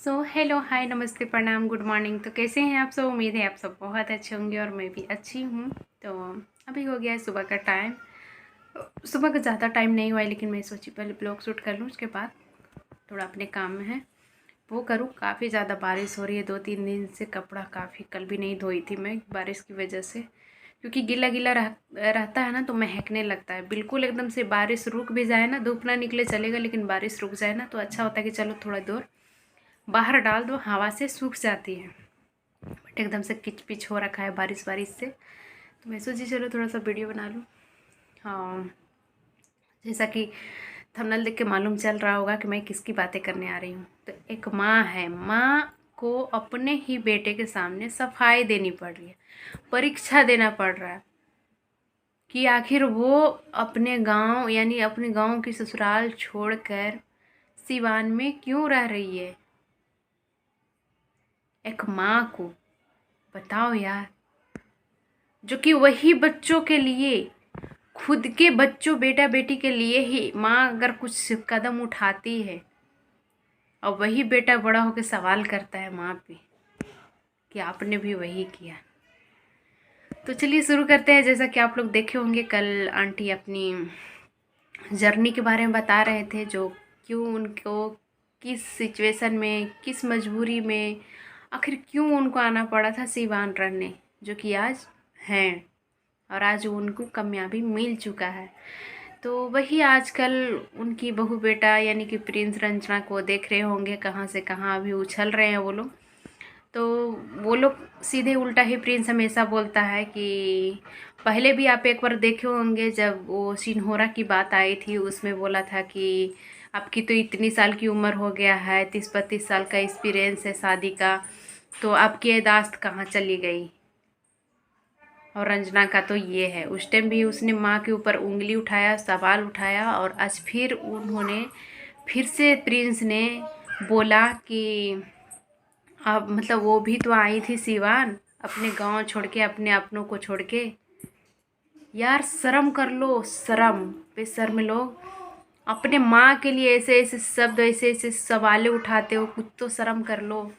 Hello hi नमस्ते प्रणाम good morning. तो कैसे हैं आप सब? उम्मीद है आप सब बहुत अच्छे होंगे और मैं भी अच्छी हूँ। तो अभी हो गया है सुबह का टाइम। सुबह का ज़्यादा टाइम नहीं हुआ है, लेकिन मैं सोची पहले ब्लॉग शूट कर लूँ, उसके बाद थोड़ा अपने काम में है वो करूँ। काफ़ी ज़्यादा बारिश हो रही है, 2-3 दिन से कपड़ा काफ़ी कल भी नहीं धोई थी मैं बारिश की वजह से, क्योंकि गीला गीला रहता है ना तो महकने लगता है। बिल्कुल एकदम से बारिश रुक भी जाए ना, धूप ना निकले चलेगा, लेकिन बारिश रुक जाए ना तो अच्छा होता है कि चलो थोड़ा दूर बाहर डाल दो, हवा से सूख जाती है। बट एकदम से किच पिच हो रखा है बारिश बारिश से, तो मैं सोची चलो थोड़ा सा वीडियो बना लूँ। हाँ, जैसा कि थंबनेल देख के मालूम चल रहा होगा कि मैं किसकी बातें करने आ रही हूँ। तो एक माँ है, माँ को अपने ही बेटे के सामने सफाई देनी पड़ रही है, परीक्षा देना पड़ रहा है कि आखिर वो अपने गांव यानी अपने गांव की ससुराल छोड़कर सिवान में क्यों रह रही है। एक माँ को बताओ यार, जो कि वही बच्चों के लिए, खुद के बच्चों बेटा बेटी के लिए ही माँ अगर कुछ कदम उठाती है और वही बेटा बड़ा होकर सवाल करता है माँ पे कि आपने भी वही किया। तो चलिए शुरू करते हैं। जैसा कि आप लोग देखे होंगे, कल आंटी अपनी जर्नी के बारे में बता रहे थे, जो क्यों उनको किस सिचुएशन में, किस मजबूरी में, आखिर क्यों उनको आना पड़ा था सिवान रहने, जो कि आज हैं और आज उनको कामयाबी मिल चुका है। तो वही आजकल उनकी बहू बेटा यानी कि प्रिंस रंजना को देख रहे होंगे, कहाँ से कहाँ अभी उछल रहे हैं वो लोग। तो वो लोग सीधे उल्टा ही प्रिंस हमेशा बोलता है कि पहले भी आप एक बार देखे होंगे जब वो सिन्होरा की बात आई थी, उसमें बोला था कि आपकी तो इतनी साल की उम्र हो गया है, 30-32 साल का एक्सपीरियंस है शादी का, तो आपकी याददाश्त कहाँ चली गई। और रंजना का तो ये है, उस टाइम भी उसने माँ के ऊपर उंगली उठाया, सवाल उठाया, और आज फिर उन्होंने फिर से प्रिंस ने बोला कि अब मतलब वो भी तो आई थी सिवान अपने गांव छोड़ के, अपने अपनों को छोड़ के। यार शर्म कर लो, शर्म। बेशर्म लोग अपने माँ के लिए ऐसे ऐसे शब्द, ऐसे ऐसे सवालें उठाते हो, कुछ तो शर्म कर लो।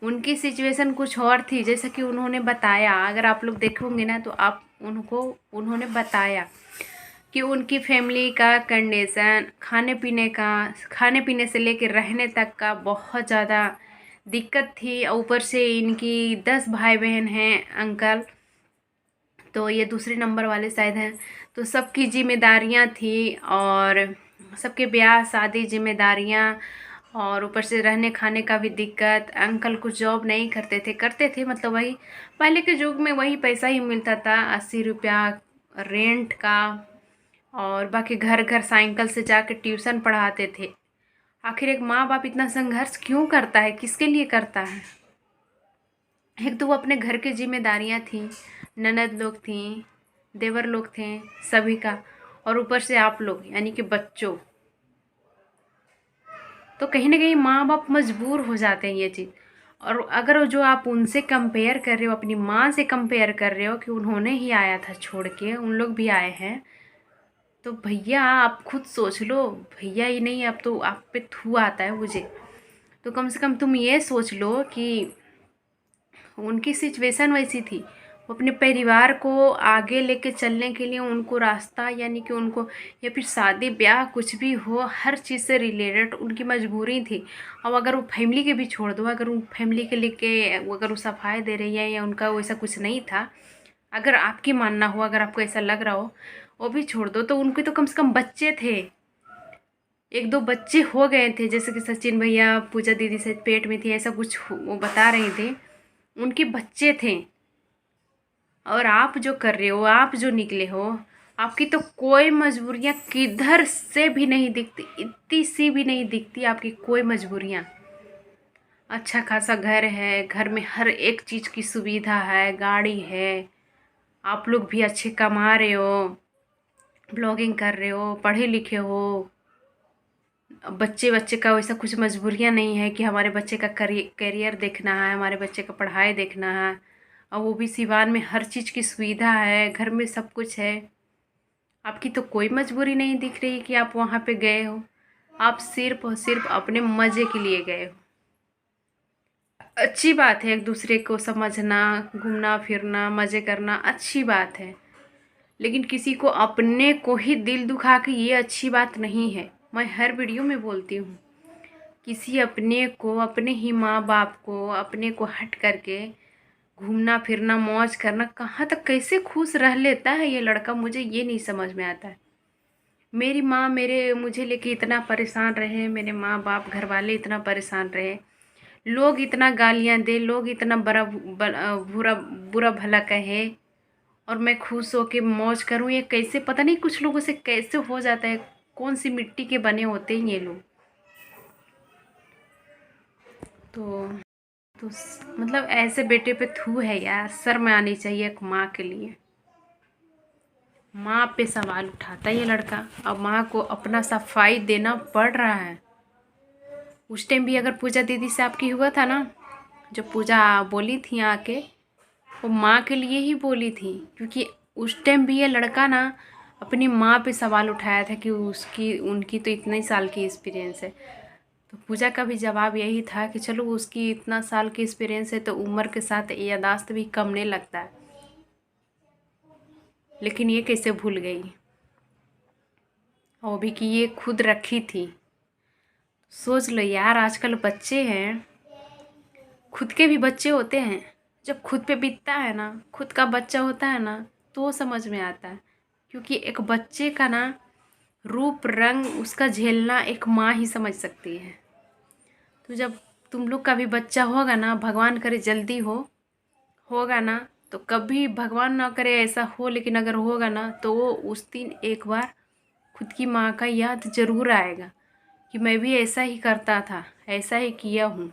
उनकी सिचुएशन कुछ और थी, जैसा कि उन्होंने बताया, अगर आप लोग देखोगे ना तो आप उन्होंने बताया कि उनकी फैमिली का कंडीशन, खाने पीने से लेकर रहने तक का बहुत ज़्यादा दिक्कत थी। और ऊपर से इनकी 10 भाई बहन हैं अंकल, तो ये दूसरे नंबर वाले शायद हैं। तो सबकी जिम्मेदारियां थी, और सबके ब्याह शादी जिम्मेदारियां, और ऊपर से रहने खाने का भी दिक्कत। अंकल कुछ जॉब नहीं करते थे, मतलब वही पहले के युग में वही पैसा ही मिलता था, 80 रुपया रेंट का, और बाकी घर घर साइकिल से जाकर ट्यूशन पढ़ाते थे। आखिर एक माँ बाप इतना संघर्ष क्यों करता है, किसके लिए करता है? एक तो वो अपने घर की जिम्मेदारियां थी, ननद लोग थी, देवर लोग थे, सभी का, और ऊपर से आप लोग यानी कि बच्चों। तो कहीं ना कहीं माँ बाप मजबूर हो जाते हैं ये चीज़। और अगर जो आप उनसे कंपेयर कर रहे हो, अपनी माँ से कंपेयर कर रहे हो कि उन्होंने ही आया था छोड़ के, उन लोग भी आए हैं, तो भैया आप खुद सोच लो। भैया ही नहीं, अब तो आप पे थू आता है मुझे। तो कम से कम तुम ये सोच लो कि उनकी सिचुएशन वैसी थी, वो अपने परिवार को आगे लेके चलने के लिए उनको रास्ता यानी कि उनको, या फिर शादी ब्याह कुछ भी हो, हर चीज़ से रिलेटेड उनकी मजबूरी थी। अब अगर वो फैमिली के भी छोड़ दो, अगर उन फैमिली के लेके अगर वो सफाई दे रही है या उनका वैसा कुछ नहीं था, अगर आपकी मानना हो, अगर आपको ऐसा लग रहा हो, वो भी छोड़ दो। तो उनके तो कम से कम बच्चे थे, 1-2 बच्चे हो गए थे, जैसे कि सचिन भैया, पूजा दीदी से पेट में थी, ऐसा कुछ वो बता रहे थे, उनके बच्चे थे। और आप जो कर रहे हो, आप जो निकले हो, आपकी तो कोई मजबूरियां किधर से भी नहीं दिखती, इतनी सी भी नहीं दिखती आपकी कोई मजबूरियां। अच्छा खासा घर है, घर में हर एक चीज़ की सुविधा है, गाड़ी है, आप लोग भी अच्छे कमा रहे हो, ब्लॉगिंग कर रहे हो, पढ़े लिखे हो। बच्चे बच्चे का वैसा कुछ मजबूरियां नहीं है कि हमारे बच्चे का करियर देखना है, हमारे बच्चे का पढ़ाई देखना है। और वो भी सिवान में हर चीज़ की सुविधा है, घर में सब कुछ है। आपकी तो कोई मजबूरी नहीं दिख रही कि आप वहाँ पे गए हो। आप सिर्फ और सिर्फ अपने मज़े के लिए गए हो। अच्छी बात है एक दूसरे को समझना, घूमना फिरना, मज़े करना अच्छी बात है। लेकिन किसी को अपने को ही दिल दुखा के ये अच्छी बात नहीं है। मैं हर वीडियो में बोलती हूँ, किसी अपने को, अपने ही माँ बाप को, अपने को हट करके घूमना फिरना मौज करना, कहाँ तक कैसे खुश रह लेता है ये लड़का, मुझे ये नहीं समझ में आता है। मेरी माँ मुझे लेके इतना परेशान रहे, मेरे माँ बाप घर वाले इतना परेशान रहे, लोग इतना गालियाँ दे, लोग इतना बुरा बुरा भला कहे, और मैं खुश होके मौज करूँ, ये कैसे, पता नहीं कुछ लोगों से कैसे हो जाता है। कौन सी मिट्टी के बने होते हैं ये लोग। तो मतलब ऐसे बेटे पे थू है यार, शर्म आनी चाहिए एक माँ के लिए। माँ पे सवाल उठाता है ये लड़का, अब माँ को अपना सफाई देना पड़ रहा है। उस टाइम भी अगर पूजा दीदी से आपकी हुआ था ना, जो पूजा बोली थी आके, वो माँ के लिए ही बोली थी, क्योंकि उस टाइम भी ये लड़का ना अपनी माँ पे सवाल उठाया था कि उसकी उनकी तो इतने साल की एक्सपीरियंस है। तो पूजा का भी जवाब यही था कि चलो उसकी इतना साल की एक्सपीरियंस है तो उम्र के साथ यादाश्त भी कम नहीं लगता है। लेकिन ये कैसे भूल गई, और भी कि ये खुद रखी थी। सोच लो यार, आजकल बच्चे हैं, खुद के भी बच्चे होते हैं, जब खुद पे बीतता है ना, खुद का बच्चा होता है ना, तो समझ में आता है। क्योंकि एक बच्चे का ना रूप रंग उसका झेलना एक माँ ही समझ सकती है। तो जब तुम लोग का भी बच्चा होगा ना, भगवान करे जल्दी होगा ना, तो कभी भगवान ना करे ऐसा हो, लेकिन अगर होगा ना तो वो उस दिन एक बार खुद की माँ का याद ज़रूर आएगा कि मैं भी ऐसा ही करता था, ऐसा ही किया हूँ।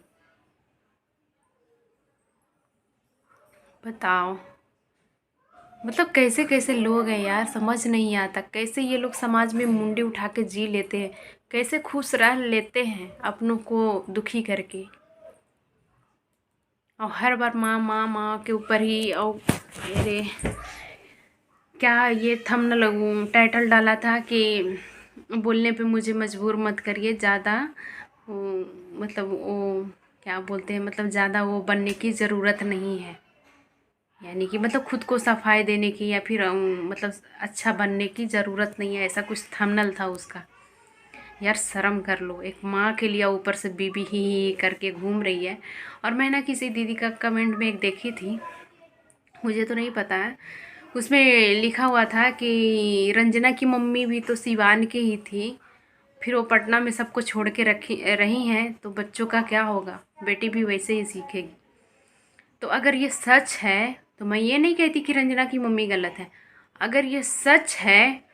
बताओ, मतलब कैसे कैसे लोग हैं यार, समझ नहीं आता कैसे ये लोग समाज में मुंडी उठा के जी लेते हैं, कैसे खुश रह लेते हैं अपनों को दुखी करके। और हर बार माँ माँ माँ के ऊपर ही। और अरे क्या ये थंबनेल टाइटल डाला था कि बोलने पे मुझे मजबूर मत करिए, ज़्यादा मतलब वो क्या बोलते हैं, मतलब ज़्यादा वो बनने की ज़रूरत नहीं है। यानी कि मतलब खुद को सफाई देने की, या फिर मतलब अच्छा बनने की ज़रूरत नहीं है, ऐसा कुछ थंबनेल था उसका। यार शर्म कर लो, एक माँ के लिए ऊपर से बीबी ही करके घूम रही है। और मैं ना किसी दीदी का कमेंट में एक देखी थी, मुझे तो नहीं पता है, उसमें लिखा हुआ था कि रंजना की मम्मी भी तो सिवान की ही थी, फिर वो पटना में सबको छोड़ के रखी रही हैं, तो बच्चों का क्या होगा, बेटी भी वैसे ही सीखेगी। तो अगर ये सच है, तो मैं ये नहीं कहती कि रंजना की मम्मी गलत है। अगर ये सच है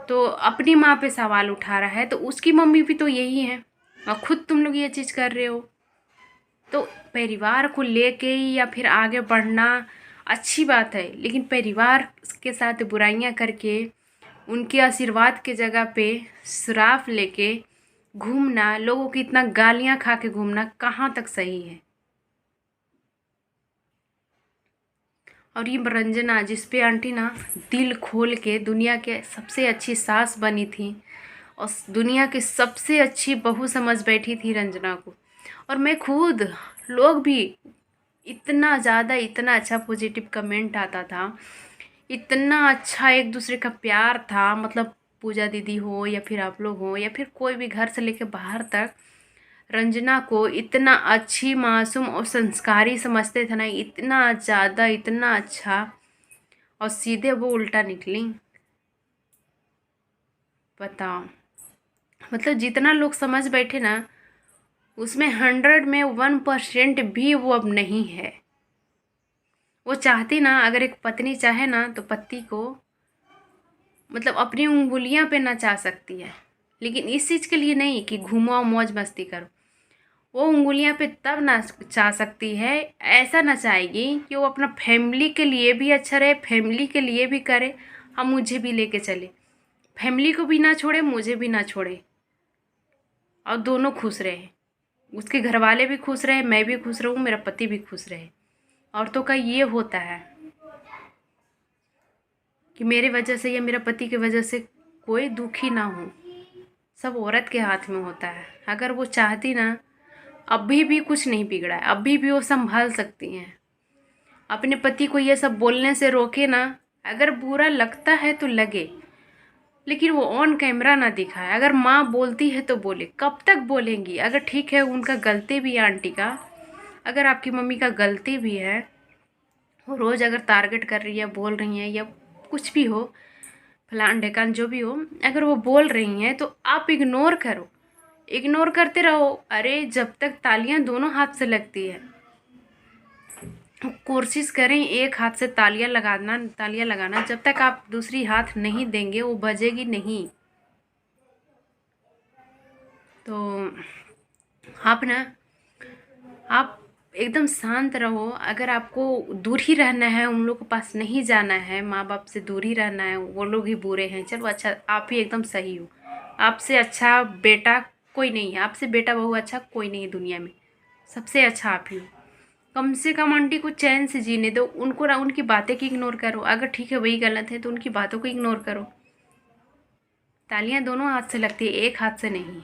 तो अपनी माँ पे सवाल उठा रहा है, तो उसकी मम्मी भी तो यही है, और खुद तुम लोग ये चीज़ कर रहे हो। तो परिवार को लेके या फिर आगे बढ़ना अच्छी बात है, लेकिन परिवार के साथ बुराइयां करके उनके आशीर्वाद के जगह पे श्राप लेके घूमना, लोगों की इतना गालियां खा के घूमना कहाँ तक सही है। और ये रंजना जिस पे आंटी ना दिल खोल के दुनिया के सबसे अच्छी सास बनी थी, और दुनिया की सबसे अच्छी बहू समझ बैठी थी रंजना को। और मैं खुद, लोग भी इतना ज़्यादा, इतना अच्छा पॉजिटिव कमेंट आता था, इतना अच्छा एक दूसरे का प्यार था, मतलब पूजा दीदी हो या फिर आप लोग हो या फिर कोई भी घर से लेकर बाहर तक, रंजना को इतना अच्छी मासूम और संस्कारी समझते थे ना, इतना ज़्यादा, इतना अच्छा, और सीधे वो उल्टा निकली। बताओ, मतलब जितना लोग समझ बैठे ना, उसमें 100 में 1% भी वो अब नहीं है। वो चाहती ना, अगर एक पत्नी चाहे ना तो पति को मतलब अपनी उंगलियां पे नचा सकती है, लेकिन इस चीज़ के लिए नहीं कि घूमो और मौज मस्ती करो। वो उंगलियां पे तब नचा सकती है, ऐसा नचाएगी कि वो अपना फैमिली के लिए भी अच्छा रहे, फैमिली के लिए भी करे, हम मुझे भी लेके चले, फैमिली को भी ना छोड़े, मुझे भी ना छोड़े, और दोनों खुश रहे, उसके घर वाले भी खुश रहे, मैं भी खुश रहूँ, मेरा पति भी खुश रहे। औरतों का ये होता है कि मेरे वजह से या मेरा पति की वजह से कोई दुखी ना हो, सब औरत के हाथ में होता है। अगर वो चाहती ना अभी भी कुछ नहीं बिगड़ा है, अभी भी वो संभाल सकती हैं। अपने पति को ये सब बोलने से रोके ना। अगर बुरा लगता है तो लगे, लेकिन वो ऑन कैमरा ना दिखाए। अगर माँ बोलती है तो बोले, कब तक बोलेंगी? अगर ठीक है उनका गलती भी है आंटी का, अगर आपकी मम्मी का गलती भी है, वो रोज़ अगर टारगेट कर रही है, बोल रही हैं, या कुछ भी हो, फलान ढेकान जो भी हो, अगर वो बोल रही हैं तो आप इग्नोर करो, इग्नोर करते रहो। अरे जब तक तालियां दोनों हाथ से लगती है, कोशिश करें एक हाथ से तालियां लगाना। जब तक आप दूसरी हाथ नहीं देंगे वो बजेगी नहीं। तो आप एकदम शांत रहो। अगर आपको दूर ही रहना है, उन लोग के पास नहीं जाना है, माँ बाप से दूर ही रहना है, वो लोग ही बुरे हैं, चलो अच्छा आप ही एकदम सही हो। आपसे अच्छा बेटा कोई नहीं है, आपसे बेटा बहू अच्छा कोई नहीं है दुनिया में, सबसे अच्छा आप ही हो। कम से कम आंटी को चैन से जीने दो, उनको ना उनकी बातें की इग्नोर करो। अगर ठीक है वही गलत है तो उनकी बातों को इग्नोर करो। तालियां दोनों हाथ से लगती है, एक हाथ से नहीं।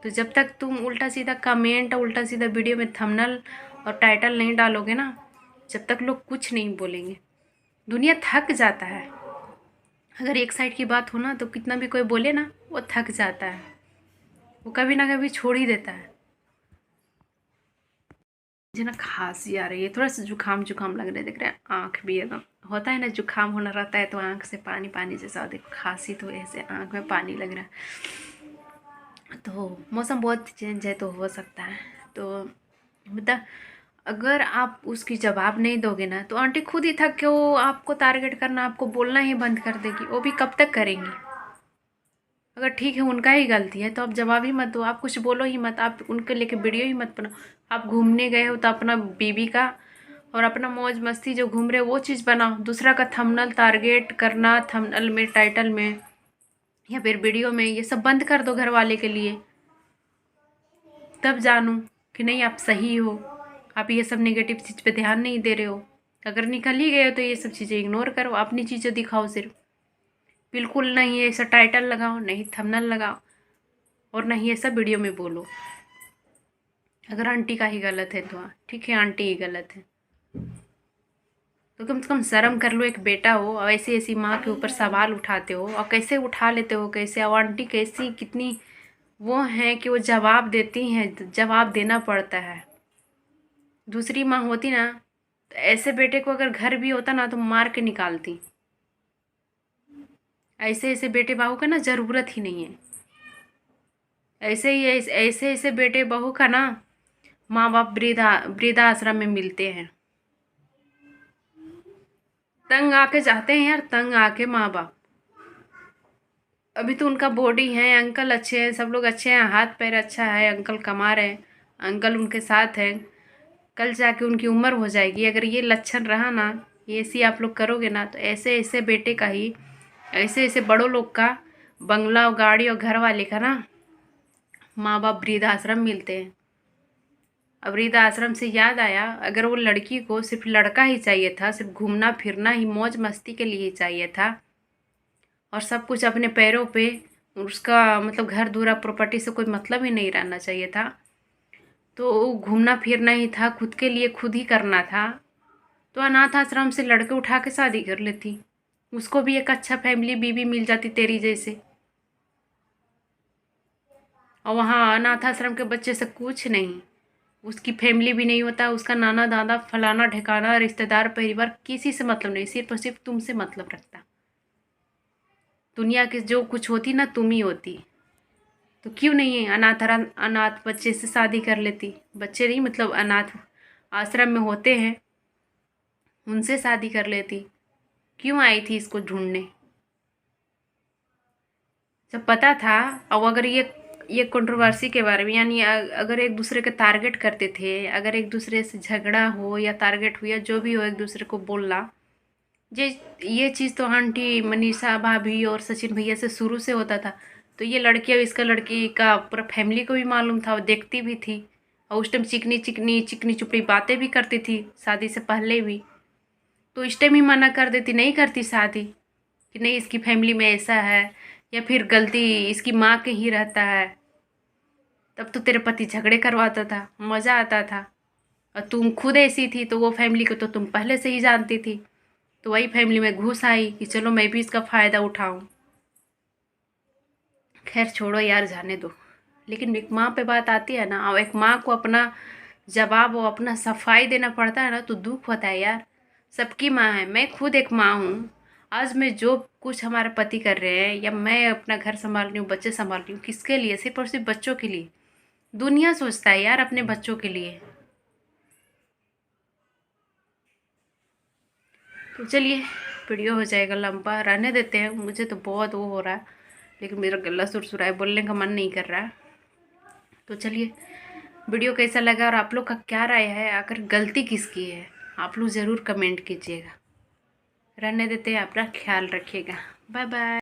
तो जब तक तुम उल्टा सीधा कमेंट, उल्टा सीधा वीडियो में थंबनेल और टाइटल नहीं डालोगे ना, जब तक लोग कुछ नहीं बोलेंगे। दुनिया थक जाता है। अगर एक साइड की बात हो ना तो कितना भी कोई बोले ना, वो थक जाता है, वो कभी ना कभी छोड़ ही देता है। मुझे ना खांसी आ रही है, थोड़ा सा जुकाम जुकाम लग रहा है, देख रहे हैं आँख भी एकदम होता है ना, जुकाम होना रहता है तो आँख से पानी पानी जैसा, देखो खांसी तो ऐसे आँख में पानी लग रहा है। तो मौसम बहुत चेंज है तो हो सकता है। तो मतलब अगर आप उसकी जवाब नहीं दोगे ना तो आंटी खुद ही थक के वो आपको टारगेट करना, आपको बोलना ही बंद कर देगी। वो भी कब तक करेंगी? अगर ठीक है उनका ही गलती है तो आप जवाब ही मत दो, आप कुछ बोलो ही मत, आप उनके लेके वीडियो ही मत बनाओ। आप घूमने गए हो तो अपना बीबी का और अपना मौज मस्ती जो घूम रहे हो वो चीज़ बनाओ। दूसरा का थंबनेल टारगेट करना, थंबनेल में, टाइटल में या फिर वीडियो में, ये सब बंद कर दो घर वाले के लिए। तब जानूँ कि नहीं आप सही हो, आप ये सब नेगेटिव चीज़ पे ध्यान नहीं दे रहे हो। अगर निकल ही गए हो तो ये सब चीज़ें इग्नोर करो, अपनी चीज़ें दिखाओ सिर्फ। बिल्कुल नहीं ऐसा टाइटल लगाओ, नहीं थंबनेल लगाओ, और नहीं ऐसा वीडियो में बोलो। अगर आंटी का ही गलत है तो हाँ ठीक है, आंटी ही गलत है, तो कम से कम शर्म कर लो। एक बेटा हो और ऐसी ऐसी माँ के ऊपर सवाल उठाते हो, और कैसे उठा लेते हो, कैसे? और आंटी कैसी कितनी वो हैं कि वो जवाब देती हैं, जवाब देना पड़ता है। दूसरी माँ होती ना तो ऐसे बेटे को अगर घर भी होता ना तो मार के निकालती। ऐसे ऐसे बेटे बहू का ना ज़रूरत ही नहीं है। ऐसे ही ऐसे ऐसे बेटे बहू का ना माँ बाप वृद्धा आश्रम में मिलते हैं। तंग आके जाते हैं यार, तंग आके माँ बाप। अभी तो उनका बॉडी है, अंकल अच्छे हैं, सब लोग अच्छे हैं, हाथ पैर अच्छा है, अंकल कमा रहे हैं, अंकल उनके साथ हैं। कल जाके उनकी उम्र हो जाएगी, अगर ये लक्षण रहा ना, ये ऐसी आप लोग करोगे ना, तो ऐसे ऐसे बेटे का ही, ऐसे ऐसे बड़ों लोग का बंगला और गाड़ी और घर वाले का ना माँ बाप वृद्धाश्रम मिलते हैं। अब वृद्धाश्रम से याद आया, अगर वो लड़की को सिर्फ लड़का ही चाहिए था, सिर्फ घूमना फिरना ही मौज मस्ती के लिए ही चाहिए था, और सब कुछ अपने पैरों पे, उसका मतलब घर दूरा प्रॉपर्टी से कोई मतलब ही नहीं रहना चाहिए था, तो घूमना फिरना ही था, खुद के लिए खुद ही करना था, तो अनाथ आश्रम से लड़के उठा के शादी कर लेती, उसको भी एक अच्छा फैमिली बीवी मिल जाती तेरी जैसे। और वहाँ अनाथ आश्रम के बच्चे से कुछ नहीं, उसकी फैमिली भी नहीं होता, उसका नाना दादा फलाना ढिकाना रिश्तेदार परिवार किसी से मतलब नहीं, सिर्फ और सिर्फ तुमसे मतलब रखता। दुनिया की जो कुछ होती ना तुम ही होती। तो क्यों नहीं अनाथ बच्चे से शादी कर लेती? बच्चे नहीं मतलब अनाथ आश्रम में होते हैं, उनसे शादी कर लेती। क्यों आई थी इसको ढूंढने? जब पता था। और अगर ये कंट्रोवर्सी के बारे में, यानी अगर एक दूसरे के टारगेट करते थे, अगर एक दूसरे से झगड़ा हो या टारगेट हो या जो भी हो, एक दूसरे को बोलना, ये ये चीज़ तो आंटी मनीषा भाभी और सचिन भैया से शुरू से होता था। तो ये लड़की और इसका लड़की का पूरा फैमिली को भी मालूम था, वो देखती भी थी, और उस टाइम चिकनी चिकनी चिकनी चुपड़ी बातें भी करती थी शादी से पहले भी। तो इस टाइम ही मना कर देती, नहीं करती शादी, कि नहीं इसकी फैमिली में ऐसा है, या फिर गलती इसकी माँ के ही रहता है। तब तो तेरे पति झगड़े करवाता था, मज़ा आता था। और तुम खुद ऐसी थी तो वो फैमिली को तो तुम पहले से ही जानती थी, तो वही फैमिली में घुस आई कि चलो मैं भी इसका फ़ायदा उठाऊं। खैर छोड़ो यार, जाने दो। लेकिन एक माँ पे बात आती है ना, और एक माँ को अपना जवाब और अपना सफाई देना पड़ता है ना, तो दुख होता है यार। सबकी माँ है, मैं खुद एक माँ हूँ। आज मैं जो कुछ हमारे पति कर रहे हैं, या मैं अपना घर संभाल रही हूँ, बच्चे संभाल रही हूँ, किसके लिए? सिर्फ और सिर्फ बच्चों के लिए। दुनिया सोचता है यार अपने बच्चों के लिए। तो चलिए, वीडियो हो जाएगा लंबा, रहने देते हैं। मुझे तो बहुत वो हो रहा है, लेकिन मेरा गला सुरसुरा है, बोलने का मन नहीं कर रहा है। तो चलिए, वीडियो कैसा लगा और आप लोग का क्या राय है, अगर गलती किसकी है आप लोग ज़रूर कमेंट कीजिएगा। रहने देते हैं, अपना ख्याल रखिएगा। Bye bye.